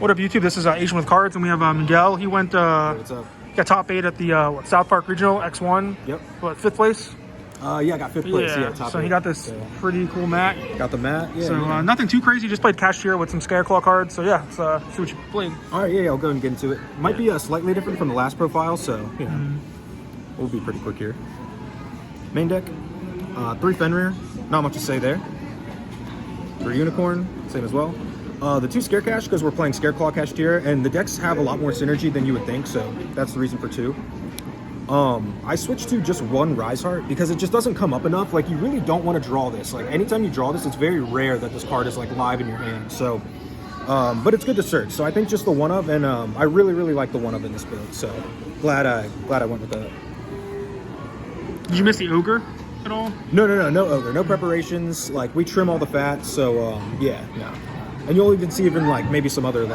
What up, YouTube? This is Asian with Cards, and we have Miguel. He went What's up? got top 8 at the South Park Regional X1. Yep. What, 5th place? Yeah, I got 5th place. Yeah, top so 8. he got this pretty cool mat. Got the mat. Yeah. So nothing too crazy. Just played Kashtira with some Scareclaw cards. So yeah, let's see what you played. All right, yeah, I'll go and get into it. Might be slightly different from the last profile, so we'll be pretty quick here. Main deck, 3 Fenrir, not much to say there. 3 Unicorn, same as well. The 2 Scarecash, because we're playing Scareclaw Kashtira, and the decks have a lot more synergy than you would think, so that's the reason for 2. I switched to just 1 Rise Heart because it just doesn't come up enough. Like, you really don't want to draw this. Like, anytime you draw this, it's very rare that this card is like live in your hand. So, but it's good to search. So I think just the 1-of, and I really like the 1-of in this build. So glad I went with that. Did you miss the Ogre at all? No Ogre, no preparations. Like, we trim all the fat. So yeah, no. And you'll even see like maybe some other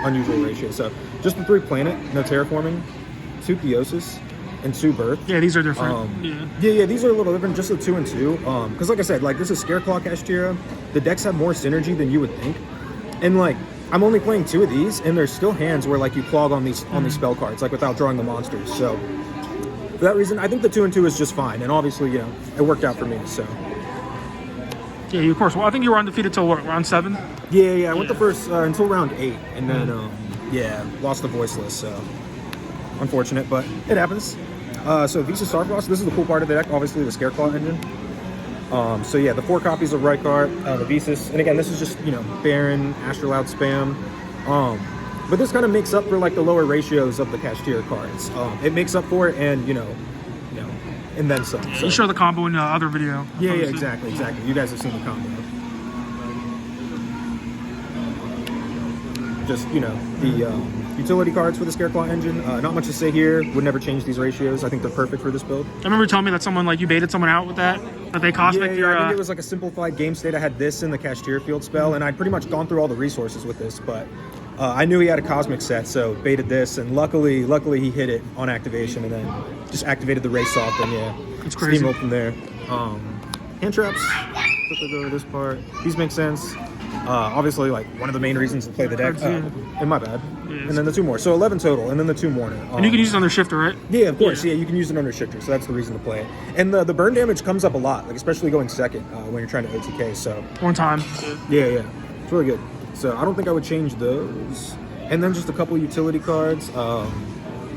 unusual ratios. So just the 3 Planet, no Terraforming, 2 Theosis, and 2 Birth. Yeah, these are different. Yeah, these are a little different, just the 2 and 2. Because like I said, like, this is Scareclaw Kashtira. The decks have more synergy than you would think. And like, I'm only playing 2 of these, and there's still hands where like you clog on these spell cards, like without drawing the monsters. So for that reason, I think the 2 and 2 is just fine. And obviously, it worked out for me. So yeah, of course. Well, I think you were undefeated till what, round 7? Yeah. I went the first until round 8, and then lost the voiceless. So unfortunate, but it happens. So Visa Starfrost, this is the cool part of the deck, obviously the Scareclaw engine. So yeah, the 4 copies of Rykart, the Visas, and again, this is just, Baron, Astrolabe spam. But this kind of makes up for like the lower ratios of the Kashtira cards. It makes up for it, and and then some. So. You show the combo in the other video. Yeah, exactly. You guys have seen the combo. Just, the utility cards for the Scareclaw engine. Not much to say here. Would never change these ratios. I think they're perfect for this build. I remember you telling me that someone, like, you baited someone out with that they cosmic your... I think it was like a simplified game state. I had this in the Kashtira field spell, and I'd pretty much gone through all the resources with this, but I knew he had a cosmic set, so baited this, and luckily he hit it on activation, and then just activated the race off, and it's crazy. Steamrolled from there. Hand traps. Quickly go over this part. These make sense. Obviously, like, one of the main reasons to play the deck. And my bad. And then the 2 more. So 11 total, and then the 2 more. And you can use it under shifter, right? Yeah, of course. Yeah, you can use it under shifter, so that's the reason to play it. And the burn damage comes up a lot, like especially going second when you're trying to OTK. So 1 time. Yeah, it's really good. So I don't think I would change those. And then just a couple utility cards.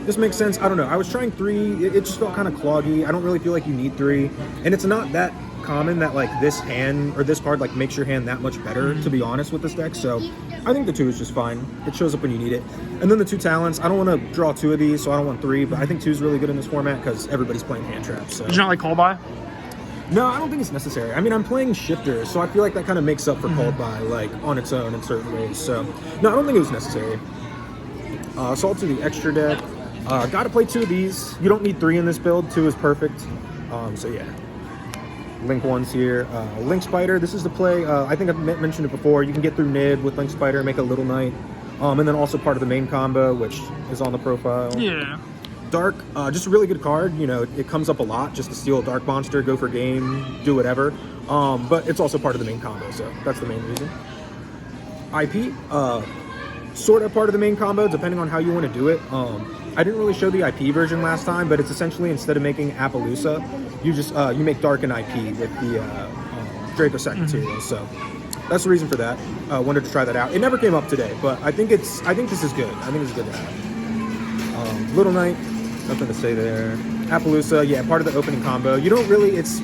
This makes sense. I don't know. I was trying 3. It just felt kind of cloggy. I don't really feel like you need 3, and it's not that common that like this hand or this card like makes your hand that much better, to be honest, with this deck. So I think the 2 is just fine. It shows up when you need it. And then the 2 talents, I don't want to draw 2 of these, so I don't want 3, but I think 2 is really good in this format because everybody's playing hand traps. So. Did you not like call by? No, I don't think it's necessary. I mean, I'm playing shifter, so I feel like that kind of makes up for called by like on its own in certain ways. So no, I don't think it was necessary. Assault to the extra deck. Gotta play 2 of these. You don't need 3 in this build. 2 is perfect. So yeah. Link ones here. Link Spider, this is the play. I think I've mentioned it before. You can get through Nib with Link Spider, make a Little Knight. And then also part of the main combo, which is on the profile. Yeah. Dark, just a really good card. It comes up a lot just to steal a Dark Monster, go for game, do whatever. But it's also part of the main combo, so that's the main reason. IP, sort of part of the main combo, depending on how you want to do it. I didn't really show the IP version last time, but it's essentially, instead of making Appaloosa, you just you make Dark and IP with the Draco Sack material. So that's the reason for that. Wanted to try that out. It never came up today, but I think this is good. I think it's good to have. Little Knight, nothing to say there. Appaloosa, yeah, part of the opening combo. You don't really, it's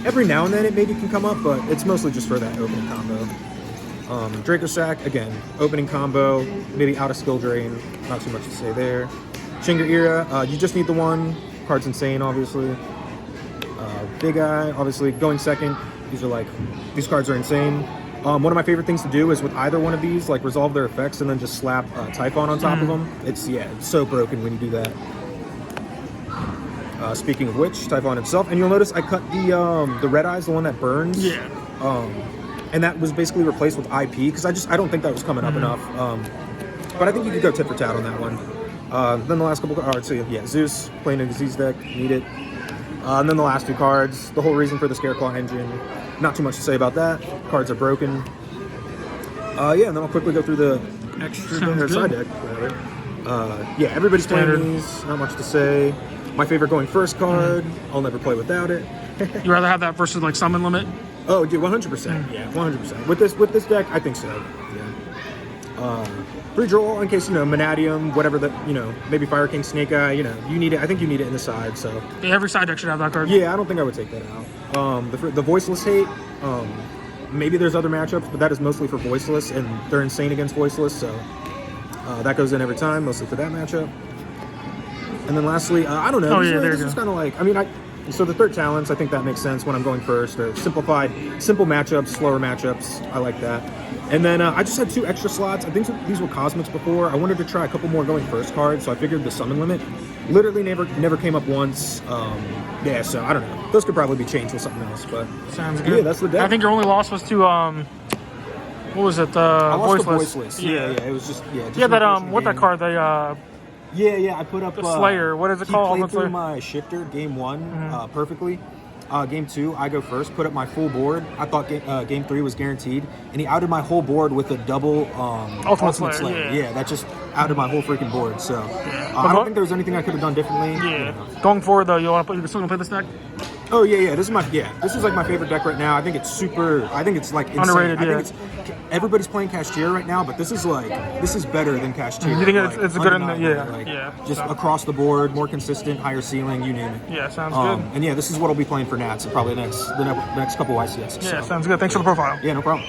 every now and then it maybe can come up, but it's mostly just for that opening combo. Draco Sack, again, opening combo, maybe out of skill drain, not too much to say there. Shingar Era, you just need the 1. Card's insane, obviously. Big Eye, obviously, going second. These cards are insane. One of my favorite things to do is with either one of these, like, resolve their effects and then just slap Typhon on top of them. It's so broken when you do that. Speaking of which, Typhon himself, and you'll notice I cut the Red Eyes, the one that burns. Yeah. And that was basically replaced with IP because I don't think that was coming up enough. But I think you could go tit for tat on that one. Then the last couple cards, so yeah, Zeus, playing a disease deck, need it. And then the last 2 cards, the whole reason for the Scareclaw engine. Not too much to say about that. Cards are broken. Yeah, and then I'll quickly go through the extra Sounds deck, or side good. deck, rather. Yeah, everybody's Standard. playing these. Not much to say. My favorite going first card. I'll never play without it. You rather have that versus like summon limit? Oh, dude, 100%. Yeah, 100%. With this deck, I think so. Yeah. Free draw in case Manadium, whatever maybe Fire King, Snake Eye. You need it. I think you need it in the side. So Yeah, every side deck should have that card. yeah, I don't think I would take that out. The Voiceless hate. Maybe there's other matchups, but that is mostly for Voiceless, and they're insane against Voiceless. So that goes in every time, mostly for that matchup. And then lastly, I don't know. Oh, yeah, there you this go. is kind of like, so the third talents, I think that makes sense when I'm going first. They're simple matchups, slower matchups. I like that. And then I just had 2 extra slots. I think these were Cosmics before. I wanted to try a couple more going first cards, so I figured the summon limit literally never came up once. Yeah, so I don't know. Those could probably be changed with something else, but Sounds good. yeah, that's the deck. I think your only loss was to what was it? I lost the Voiceless. Voiceless. Yeah, it was just just Yeah, an that unfortunate what that game. card they Yeah, I put up the Slayer. What is it he called? played What's through the- my shifter game 1 perfectly. Game 2, I go first. Put up my full board. I thought game 3 was guaranteed, and he outed my whole board with a double Ultimate Slayer. yeah. That just outed my whole freaking board. So I But don't think there was anything I could have done differently. Yeah. Going forward though, you're still gonna play this deck? Oh yeah. This is like my favorite deck right now. I think it's super. I think it's like insane. Underrated, I yeah. think everybody's playing Kashtira right now, but this is better than Kashtira. You think it's better than undeniably, just across the board, more consistent, higher ceiling, you name it. Yeah, sounds good. And yeah, this is what I'll be playing for Nats probably the next couple YCS. Yeah, so. sounds good. Thanks for the profile. Yeah, no problem.